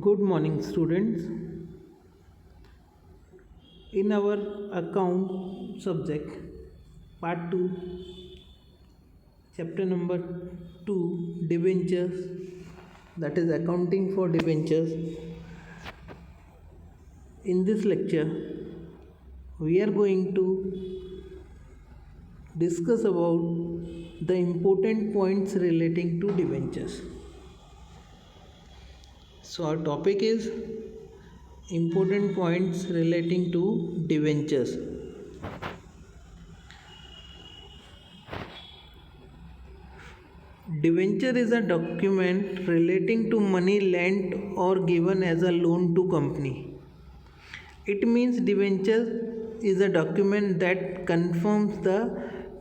Good morning, students. In our account subject, part 2, chapter number 2, debentures, that is accounting for debentures. In this lecture, we are going to discuss about the important points relating to debentures. So, our topic is important points relating to debentures. Debenture is a document relating to money lent or given as a loan to company. It means debenture is a document that confirms the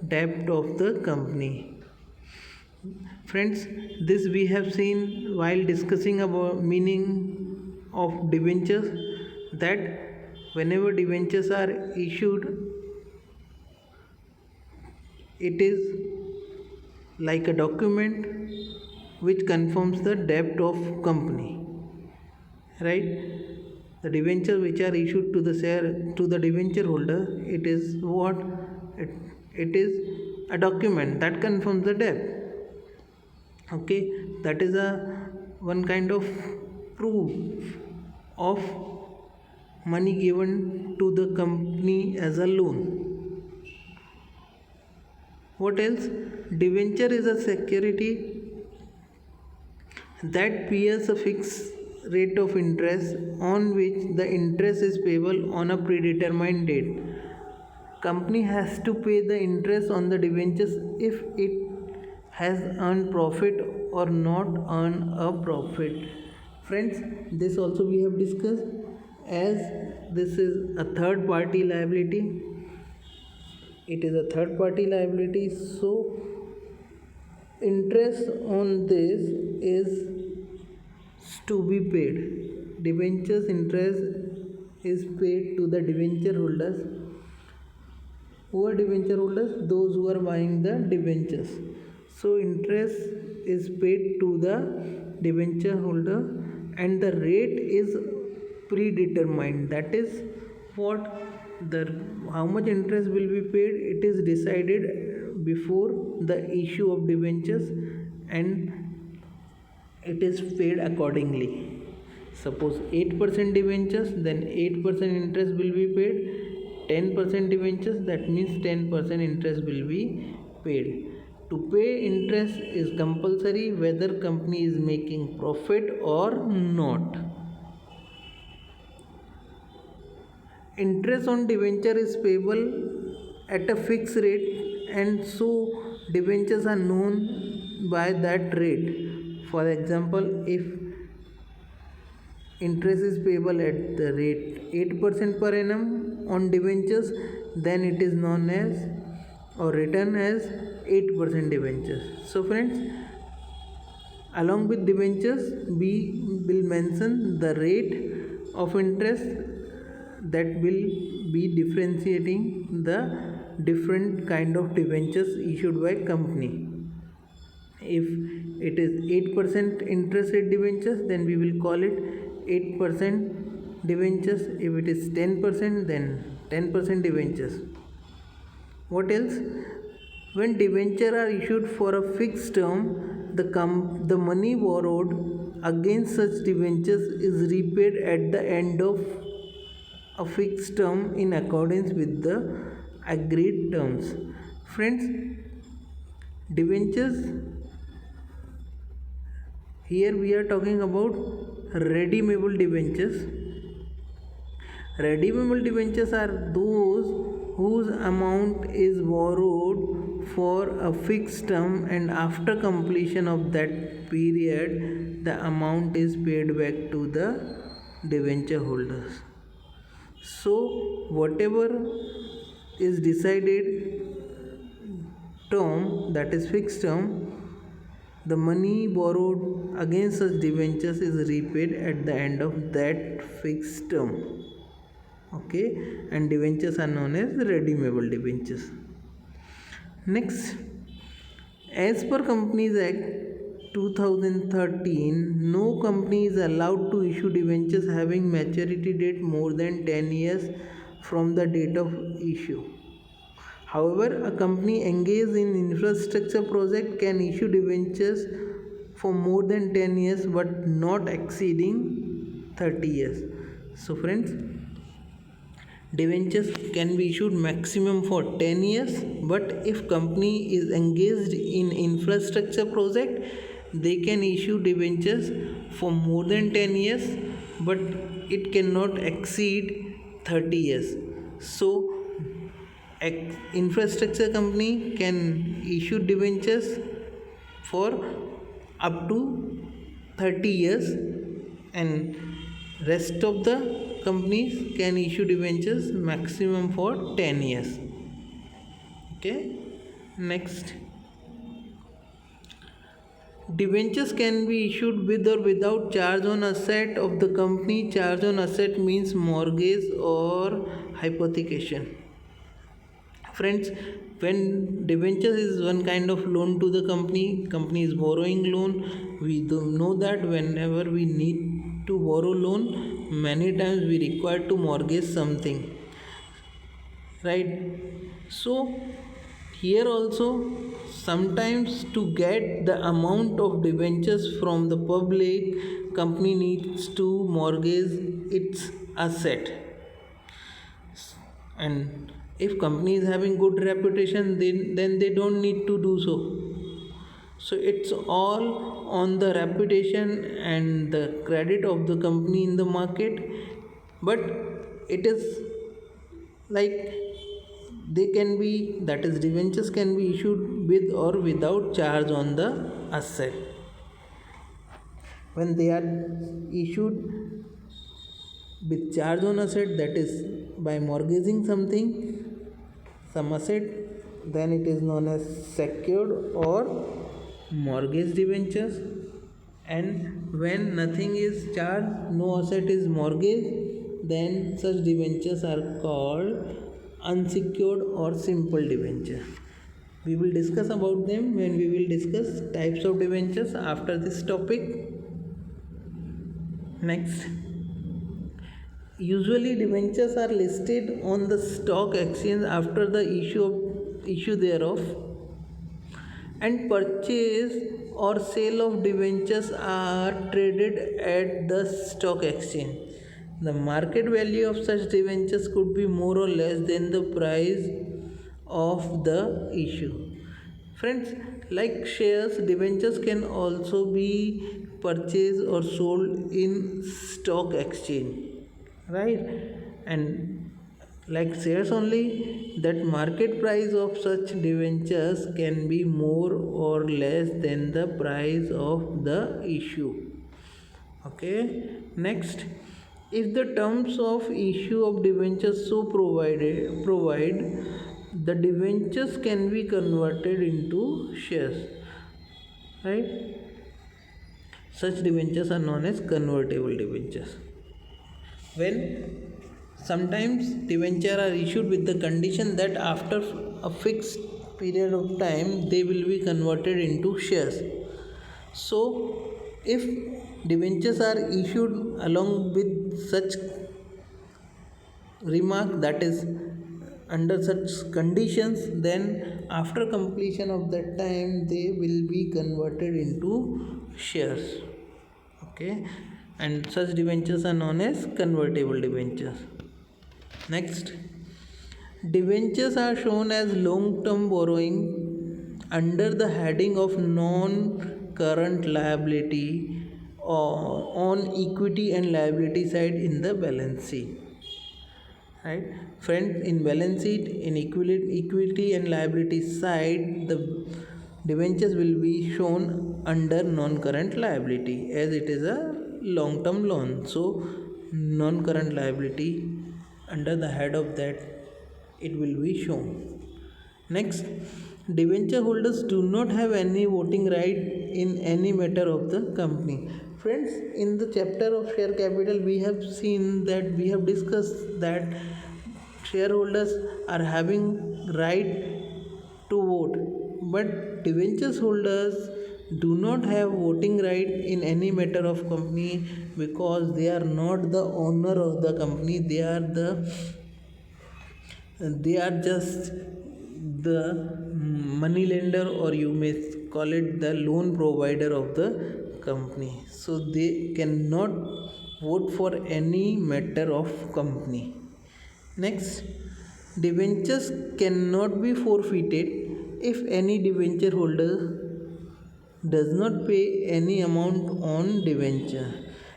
debt of the company. Friends, this we have seen while discussing about meaning of debentures, that whenever debentures are issued, it is like a document which confirms the debt of company, right? The debenture which are issued to the debenture holder, it is what it, it is a document that confirms the debt. Okay, that is a one kind of proof of money given to the company as a loan. What else? Debenture is a security that pays a fixed rate of interest on which the interest is payable on a predetermined date. Company has to pay the interest on the debentures if it has earned profit or not earned a profit. Friends, this also we have discussed, as this is a third party liability. It is a third party liability, so interest on this is to be paid. Debentures interest is paid to the debenture holders. Who are debenture holders? Those who are buying the debentures. So interest is paid to the debenture holder and the rate is predetermined. That is what the how much interest will be paid, it is decided before the issue of debentures and it is paid accordingly. Suppose 8% debentures, then 8% interest will be paid. 10% debentures, that means 10% interest will be paid. To pay interest is compulsory whether company is making profit or not. Interest on debenture is payable at a fixed rate, and so debentures are known by that rate. For example, if interest is payable at the rate 8% per annum on debentures, then it is known as or written as 8% debentures. So friends, along with debentures, we will mention the rate of interest that will be differentiating the different kind of debentures issued by company. If it is 8% interest rate debentures, then we will call it 8% debentures. If it is 10%, then 10% debentures. What else? When debentures are issued for a fixed term, the money borrowed against such debentures is repaid at the end of a fixed term in accordance with the agreed terms. Friends, debentures, here we are talking about redeemable debentures. Redeemable debentures are those whose amount is borrowed for a fixed term and after completion of that period the amount is paid back to the debenture holders. So whatever is decided term, that is fixed term, the money borrowed against such debentures is repaid at the end of that fixed term. Okay, and debentures are known as redeemable debentures. Next, as per Companies Act 2013, no company is allowed to issue debentures having maturity date more than 10 years from the date of issue. However, a company engaged in infrastructure project can issue debentures for more than 10 years but not exceeding 30 years. So friends, debentures can be issued maximum for 10 years, but if company is engaged in infrastructure project, they can issue debentures for more than 10 years, but it cannot exceed 30 years. So infrastructure company can issue debentures for up to 30 years, and rest of the companies can issue debentures maximum for 10 years. Okay, next, debentures can be issued with or without charge on asset of the company. Charge on asset means mortgage or hypothecation. Friends, when debentures is one kind of loan to the company is borrowing loan. We do know that whenever we need to borrow loan, many times we require to mortgage something, right? So here also, sometimes to get the amount of debentures from the public, company needs to mortgage its asset. And if company is having good reputation, then they don't need to do so. So it's all on the reputation and the credit of the company in the market. But it is like they can be, that is debentures can be issued with or without charge on the asset. When they are issued with charge on asset, that is by mortgaging some asset, then it is known as secured or mortgage debentures. And when nothing is charged, no asset is mortgaged, then such debentures are called unsecured or simple debenture. We will discuss about them when we will discuss types of debentures after this topic. Next, usually debentures are listed on the stock exchange after the issue thereof, and purchase or sale of debentures are traded at the stock exchange. The market value of such debentures could be more or less than the price of the issue. Friends, like shares, debentures can also be purchased or sold in stock exchange, right? And like shares only, that market price of such debentures can be more or less than the price of the issue. Okay, next, if the terms of issue of debentures so provide, the debentures can be converted into shares, right? Such debentures are known as convertible debentures. When sometimes debentures are issued with the condition that after a fixed period of time they will be converted into shares. So if debentures are issued along with such remark, that is under such conditions, then after completion of that time they will be converted into shares. Okay, and such debentures are known as convertible debentures. Next, debentures are shown as long term borrowing under the heading of non current liability or on equity and liability side in the balance sheet, right? Friends, in balance sheet, in equity and liability side, the debentures will be shown under non-current liability as it is a long-term loan. So non-current liability, under the head of that it will be shown. Next, debenture holders do not have any voting right in any matter of the company. Friends, in the chapter of share capital, we have seen that we have discussed that shareholders are having right to vote, but debentures holders do not have voting right in any matter of company, because they are not the owner of the company. They are just the money lender, or you may call it the loan provider of the company. So they cannot vote for any matter of company. Next, debentures cannot be forfeited if any debenture holder does not pay any amount on debenture.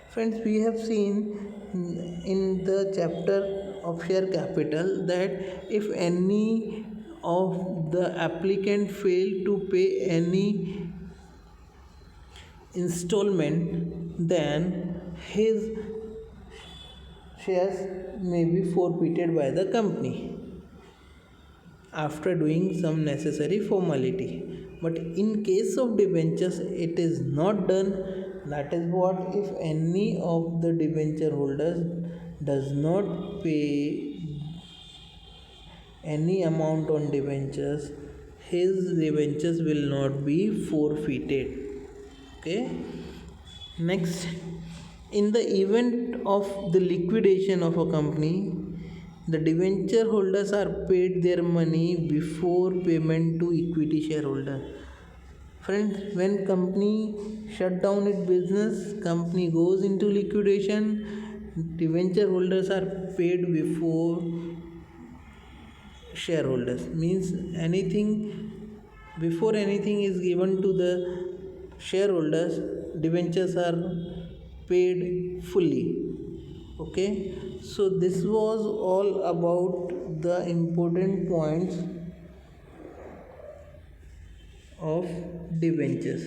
Friends, we have seen in the chapter of share capital that if any of the applicant fail to pay any installment, then his shares may be forfeited by the company after doing some necessary formality. But in case of debentures, it is not done. That is what, if any of the debenture holders does not pay any amount on debentures, his debentures will not be forfeited. Okay. Next, in the event of the liquidation of a company, the debenture holders are paid their money before payment to equity shareholder. Friends, when company shut down its business, company goes into liquidation, debenture holders are paid before shareholders. Means anything, before anything is given to the shareholders, debentures are paid fully. Okay, so this was all about the important points of debentures.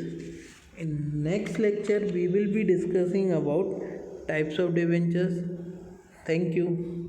In next lecture we will be discussing about types of debentures. Thank you.